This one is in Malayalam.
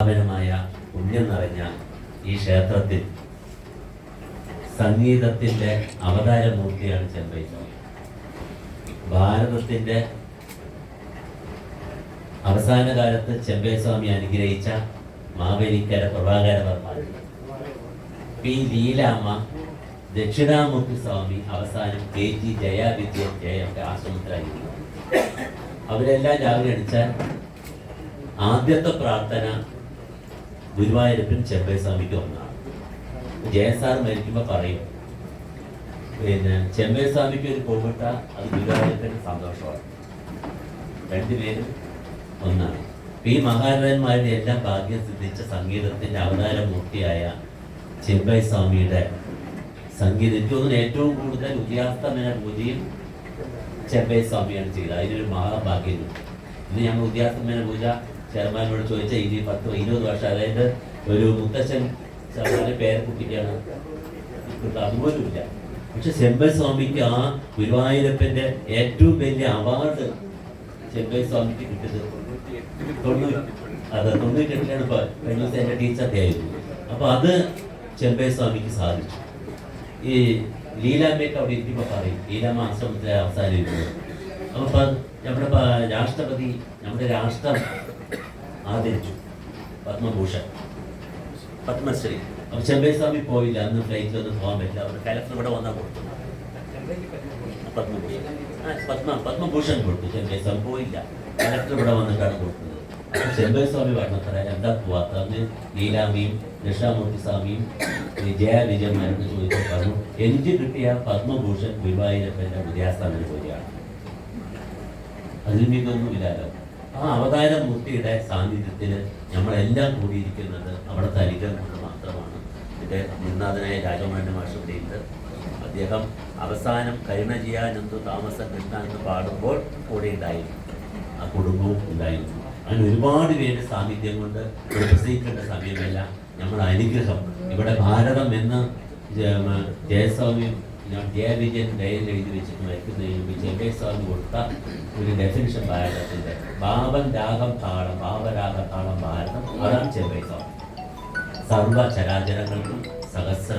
പാവനമായ പുണ്യം നിറഞ്ഞ ഈ ക്ഷേത്രത്തിൽ സംഗീതത്തിൻ്റെ അവതാരമൂർത്തിയാണ് ചെമ്പൈ സ്വാമി. ഭാരതത്തിൻ്റെ അവസാന കാലത്ത് ചെമ്പൈ സ്വാമി അനുഗ്രഹിച്ച മാവേലിക്കര പ്രഭാകരവർമ്മ, പി ലീലാമ്മ, ദക്ഷിണാമൂർത്തി സ്വാമി, അവസാനം KG ജയാവിദ്യൻ ജയൊക്കെ ആശ്രമത്തിലായിരുന്നു. അവരെല്ലാം രാവിലെ എണിച്ചാൽ ആദ്യത്തെ പ്രാർത്ഥന ഗുരുവായൂരപ്പൻ ചെമ്പൈ സ്വാമിക്ക് ഒന്നാണ്. ജയസാർ മരിക്കുമ്പോൾ പറയും, പിന്നെ ചെമ്പൈ സ്വാമിക്ക് ഒരു കോവിട്ട അത് ഗുരുവായൂരപ്പന് സന്തോഷമാണ്. രണ്ടുപേരും ഒന്നാണ്. ഈ മഹാരാജന്മാരുടെ എല്ലാം ഭാഗ്യം സിദ്ധിച്ച സംഗീതത്തിന്റെ അവതാരമൂർത്തിയായ ചെമ്പൈ സ്വാമിയുടെ സംഗീതം എനിക്ക് തോന്നുന്നു ഏറ്റവും കൂടുതൽ ഉദയാസ്തമന പൂജയും ചെമ്പൈ സ്വാമിയാണ് ചെയ്തത്. അതിനൊരു മഹാഭാഗ്യം. ഇത് ഞങ്ങൾ ഉദയാസ്തമന പൂജ ചെയർമാനോട് ചോദിച്ചാൽ ഇനി 10-20 വർഷം, അതായത് ഒരു മുത്തച്ഛൻ ചെറുമാനെ പേരക്കുട്ടിക്കാണ്, അതുപോലും ഇല്ല. പക്ഷെ ചെമ്പൈ സ്വാമിക്ക് ആ ഗുരുവായൂരപ്പന്റെ ഏറ്റവും വലിയ അവാർഡ് ചെമ്പൈ സ്വാമിക്ക് കിട്ടിയത് 98-ലാണ് ഇപ്പൊ കഴിഞ്ഞ ദിവസം എന്റെ ടീച്ചറിന്റെ ആയിരുന്നു. അപ്പൊ അത് ചെമ്പൈ സ്വാമിക്ക് സാധിച്ചു. ഈ ലീലാമ്മയൊക്കെ അവിടെ ഇരിക്കുമ്പോൾ പറയും, ലീലാമ്മ ആശ്രമത്തിലെ അവസാനിക്കുന്നത്. അപ്പൊ നമ്മുടെ രാഷ്ട്രപതി നമ്മുടെ രാഷ്ട്രം ആദരിച്ചു പത്മഭൂഷൺ, പത്മശ്രീ. അപ്പൊ ചെമ്പൈ സ്വാമി പോയില്ല, അന്ന് ഫ്ലൈറ്റിലൊന്നും പോകാൻ പറ്റില്ല. അവർ കലക്ടർ ഇവിടെ വന്നാൽ കൊടുത്തു പത്മഭൂഷൺ കൊടുത്തു. ചെമ്പൈ സ്വാമി പോയില്ല, കലക്ടർ ഇവിടെ വന്നിട്ടാണ് കൊടുത്തത്. അപ്പൊ ചെമ്പൈ സ്വാമി പറഞ്ഞത്ര എന്താ പോവാത്ത? അന്ന് ലീലാമ്മയും ദക്ഷിണാമൂർത്തി സ്വാമിയും ജയവിജയന്മാരോട് ചോദിച്ചു പറഞ്ഞു, എനിക്ക് കിട്ടിയ പത്മഭൂഷൺ ഗുരുവായൂരപ്പന്റെ ഉദയാസ്തമന പൂജയാണ്. അതിൽ നിന്നൊന്നുമില്ലല്ലോ. ആ അവതാരമൂർത്തിയുടെ സാന്നിധ്യത്തിൽ നമ്മളെല്ലാം കൂടിയിരിക്കുന്നത് അവിടുത്തെ അനുഗ്രഹം കൊണ്ട് മാത്രമാണ്. എൻ്റെ ഗുരുനാഥനായ രാജമോഹൻ മാഷ് ഇവിടെയുണ്ട്. അദ്ദേഹം അവസാനം കരുണ ചെയ്യാനെന്തു താമസം കൃഷ്ണ എന്ന് പാടുമ്പോൾ കൂടെ ഉണ്ടായിരുന്നു, ആ കുടുംബവും ഉണ്ടായിരുന്നു. അങ്ങനെ ഒരുപാട് പേരുടെ സാന്നിധ്യം കൊണ്ട് പ്രസംഗിക്കേണ്ട സമയമല്ല. നമ്മുടെ അനുഗ്രഹം ഇവിടെ ഭാരതം എന്ന് ജയസ്വാമിയും ജയവിജയൻ ഡയറിയിൽ എഴുതി വെച്ചിട്ട് മരിക്കുന്നതിന് ചെമ്പൈ സ്വാമി കൊടുത്ത ഒരു ഡെഫിനിഷൻ ഭാരതത്തിന്റെ ഭാവം രാഗം താളം, ഭാവരാഗ താളം ഭാരതം, അതാണ് ചെമ്പൈ സ്വാമി. സർവ ചരാചരങ്ങൾക്കും സഹസ്ര